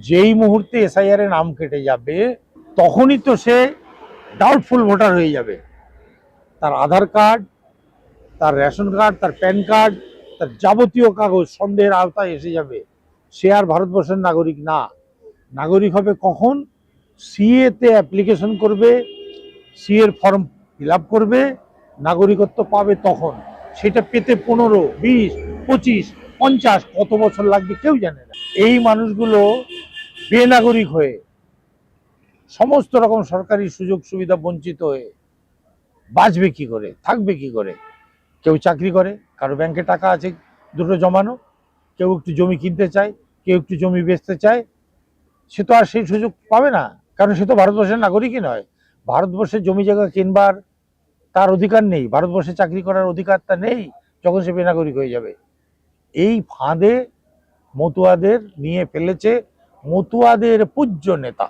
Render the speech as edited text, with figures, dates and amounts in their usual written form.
যেই মুহূর্তে এসআইআর এর নাম কেটে যাবে তখনই তো সে ডাউটফুল ভোটার হয়ে যাবে। তার আধার কার্ড, তার রেশন কার্ড, তার প্যান কার্ড, তার যাবতীয় কাগজ সন্দেহের আওতায় এসে যাবে। সে আর ভারতবর্ষের নাগরিক না। নাগরিক হবে কখন? সিএ তে অ্যাপ্লিকেশন করবে, সিএর ফর্ম ফিল আপ করবে, নাগরিকত্ব পাবে তখন। সেটা পেতে 15, 20, 25, 50 কত বছর লাগবে কেউ জানে না। এই মানুষগুলো বেনাগরিক হয়ে সমস্ত রকম সরকারি সুযোগ সুবিধা বঞ্চিত হয়ে বাঁচবে কি করে, থাকবে কি করে? কেউ চাকরি করে, কারো ব্যাংকে টাকা আছে দুটো জমানো, কেউ একটু জমি কিনতে চায়, কেউ একটু জমি বেচতে চায়, সে তো আর সেই সুযোগ পাবে না, কারণ সে তো ভারতবর্ষের নাগরিকই নয়। ভারতবর্ষের জমি জায়গা কিনবার তার অধিকার নেই, ভারতবর্ষে চাকরি করার অধিকার তা নেই যখন সে বেনাগরিক হয়ে যাবে। এই ফাঁদে মতুয়াদের নিয়ে ফেলেছে মতুয়াদের পূজ্য নেতা।